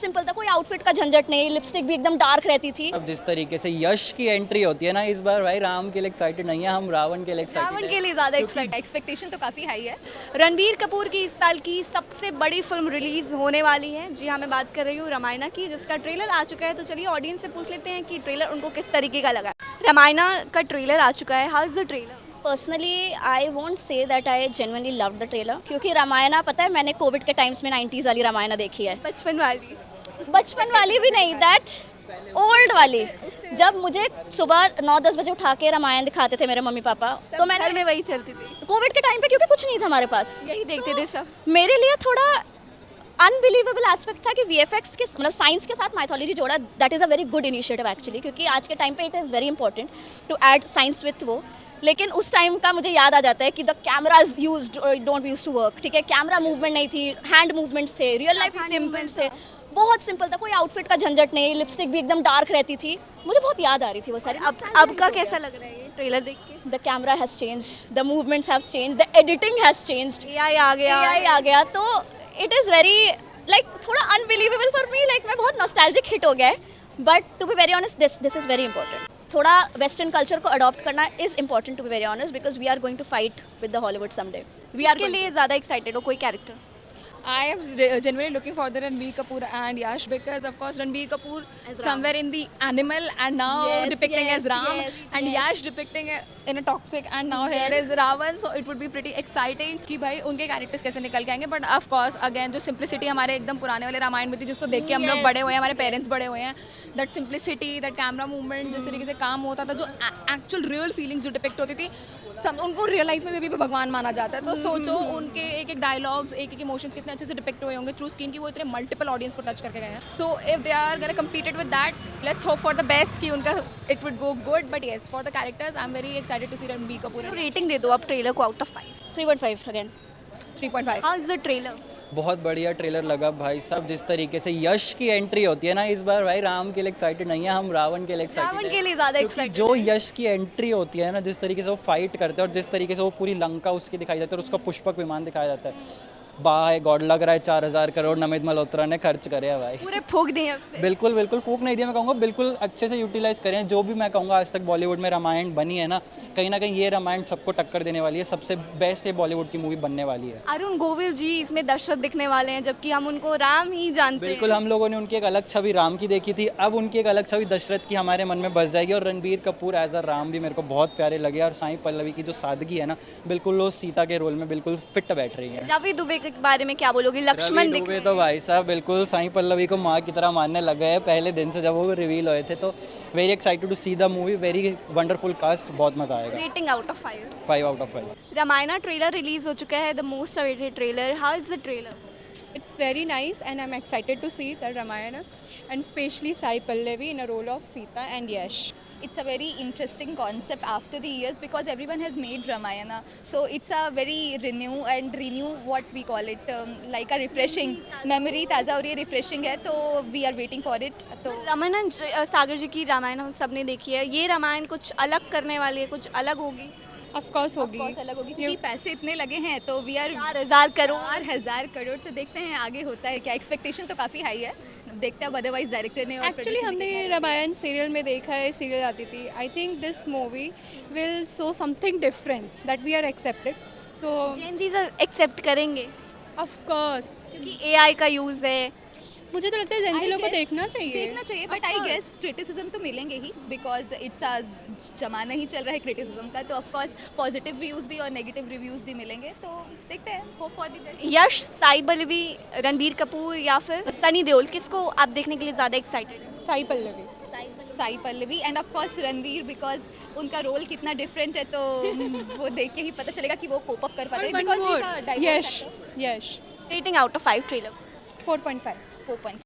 Simple था, कोई outfit का झंझट नहीं, लिपस्टिक भी एकदम डार्क रहती थी। अब जिस तरीके से यश की एंट्री होती है ना इस बार, भाई राम के लिए एक्साइटेड नहीं है, हम रावण के लिए एक्साइटेड रावण है। के लिए ज्यादा एक्सपेक्टेशन तो काफ़ी हाई है। रणबीर कपूर की इस साल की सबसे बड़ी फिल्म रिलीज होने वाली है। जी हाँ, मैं बात कर रही हूँ रामायणा की, जिसका ट्रेलर आ चुका है। तो चलिए ऑडियंस से पूछ लेते हैं कि ट्रेलर उनको किस तरीके का लगा। रामायणा का ट्रेलर आ चुका है, how is the trailer? Personally I won't say that I genuinely love the trailer, क्योंकि रामायणा, पता है, मैंने कोविड के टाइम्स में 90s वाली रामायणा देखी है। बचपन वाली भी नहीं, दैट ओल्ड वाली। जब मुझे सुबह 9-10 बजे उठा के रामायण दिखाते थे मेरे मम्मी पापा, तो मैं घर में वही चलती थी कोविड के टाइम पे, क्योंकि कुछ नहीं था हमारे पास, यही देखते थे सब। मेरे लिए थोड़ा अनबिलीवेबल एस्पेक्ट था कि वीएफएक्स के, मतलब साइंस के साथ माइथोलॉजी जोड़ा। That is a very good initiative actually, क्योंकि आज के टाइम पे it is very important to add science with वो। लेकिन उस टाइम का मुझे याद आ जाता है कि the cameras used don't use to work, ठीक है, कैमरा मूवमेंट नहीं थी, हैंड मूवमेंट्स थे, रियल लाइफ हैंड मूवमेंट्स थे, बहुत सिंपल था, कोई आउटफिट का झंझट नहीं, लिपस्टिक भी एकदम डार्क रहती थी, मुझे बहुत याद आ रही थी वो सारी। अब का कैसा लग रहा है ये ट्रेलर देख के? The camera has changed, the movements have changed, the editing has changed, AI आ गया, तो इट इज़ वेरी लाइक थोड़ा अनबिलीवेबल फॉर मी, लाइक मैं बहुत नॉस्टैल्जिक हिट हो गया है। But to be very honest, this is very important. थोड़ा वेस्टर्न कल्चर को अडॉप्ट करना is important, to be very honest, because we are going to fight with the Hollywood someday. We are के लिए ज़्यादा excited हो, कोई character? I am genuinely looking for the Ranbir Kapoor and Yash, because of course Ranbir Kapoor somewhere in the animal and now depicting as Ram, and Yash depicting in a toxic, and now here is Ravan, so it would be pretty exciting कि भाई उनके characters कैसे निकल के आएंगे। But of course again जो simplicity हमारे एकदम पुराने वाले रामायण में थी, जिसको देख के हम लोग बड़े हुए हैं, हमारे पेरेंट्स बड़े हुए हैं, that simplicity, that camera movement, जिस तरीके से काम होता था, जो एक्चुअल रियल फीलिंग्स जो डिपिक्ट होती थी, सब उनको रियल लाइफ में भी भगवान माना जाता है। तो सोचो उनके एक एक डायलॉग्स, एक एक इमोशंस कितने अच्छे से डिपिक्ट हुए होंगे थ्रू स्क्रीन की, वो इतने मल्टीपल ऑडियंस को टच करके गए हैं। So if they are gonna competed with that, let's hope for the best कि उनका it would go good. But yes, for the characters I am very excited to see Ranbir Kapoor. Rating दे दो आप trailer को out of 5। 3.5 again. 3.5। How is the trailer? बहुत बढ़िया trailer लगा भाई साहब। जिस तरीके से यश की एंट्री होती है ना इस बार, भाई राम के लिए एक्साइटेड नहीं है, हम रावण के लिए एक्साइटेड रावण के लिए ज़्यादा है। एक्साइटेड। जो यश की एंट्री होती है ना, जिस तरीके से वो फाइट करते हैं और जिस तरीके से वो पूरी लंका उसकी दिखाई जाती है और उसका पुष्पक विमान दिखाया जाता है, बाय गॉड लग रहा है 4000 करोड़ नमित मल्होत्रा ने खर्च करे हैं भाई। पूरे फूक दिए उसने। बिल्कुल बिल्कुल फूक नहीं दिया, मैं कहूँगा बिल्कुल अच्छे से यूटिलाइज करें। जो भी मैं कहूँगा आज तक बॉलीवुड में रामायण बनी है ना कहीं ये रामायण सबको टक्कर देने वाली है, सबसे बेस्ट ये बॉलीवुड की मूवी बनने वाली है। अरुण गोविल जी इसमें दशरथ दिखने वाले हैं, जबकि हम उनको राम ही जानते हैं। बिल्कुल, हम लोगों ने उनकी एक अलग छवि राम की देखी थी, अब उनकी एक अलग छवि दशरथ की हमारे मन में बस जाएगी। और रणबीर कपूर एज अ राम भी मेरे को बहुत प्यारे लगे, और साईं पल्लवी की जो सादगी है ना, बिल्कुल वो सीता के रोल में बिल्कुल फिट बैठ रही है। रवि दुबे के बारे में क्या बोलोगे? लक्ष्मण रवि दुबे तो भाई साहब बिल्कुल साईं पल्लवी को माँ की तरह मानने लग गए हैं पहले दिन से जब वो रिवील हुए थे। तो very excited to see the movie, very wonderful cast, बहुत मजा आएगा। Rating out of 5। 5 out of 5। Ramayana trailer release हो चुका है, the most awaited trailer. How is the trailer? It's very nice and I'm excited to see the Ramayana, and especially Sai Pallavi in a role of Sita and Yash. It's a very interesting concept after the years, because everyone has made Ramayana, so it's a very renew what we call it, like a refreshing memory, ताज़ा और ये refreshing है, तो we are waiting for it। तो रमानंद सागर जी की रामायण हम सबने देखी है, ये रामायण कुछ अलग करने वाली है, कुछ अलग होगी? Of course होगी। बहुत अलग होगी, क्योंकि पैसे इतने लगे हैं, तो वी आर 4000 करोड़। 4000 करोड़, तो देखते हैं आगे होता है क्या। एक्सपेक्टेशन तो काफ़ी हाई है, देखते हैं अदरवाइज डायरेक्टर ने और एक्चुअली producer ने हमने रामायण सीरियल में देखा है, सीरियल आती थी। I think this movie will show something difference that we are accepted, so Gen Z accept करेंगे ऑफ कोर्स क्योंकि एआई का यूज है। मुझे तो लगता है जेंजी लोग को देखना चाहिए। बट आई गेस क्रिटिसिज्म तो मिलेंगे ही, बिकॉज इट्स आज जमाना ही चल रहा है क्रिटिसिज्म का, तो ऑफ कोर्स पॉजिटिव रिव्यूज भी और नेगेटिव रिव्यूज भी मिलेंगे, तो देखते हैं, होप फॉर द बेस्ट। यश, साई पल्लवी, रणबीर कपूर या फिर सनी देओल, किसको आप देखने के लिए ज़्यादा एक्साइटेड हैं? Sai Pallavi. Sai Pallavi end of course Ranveer, because उनका रोल कितना डिफरेंट है, तो वो देख के ही पता चलेगा कि वो कोप अप कर पाते हैं, because Yash. Rating out of 5 trailer? 4.5। 4.5।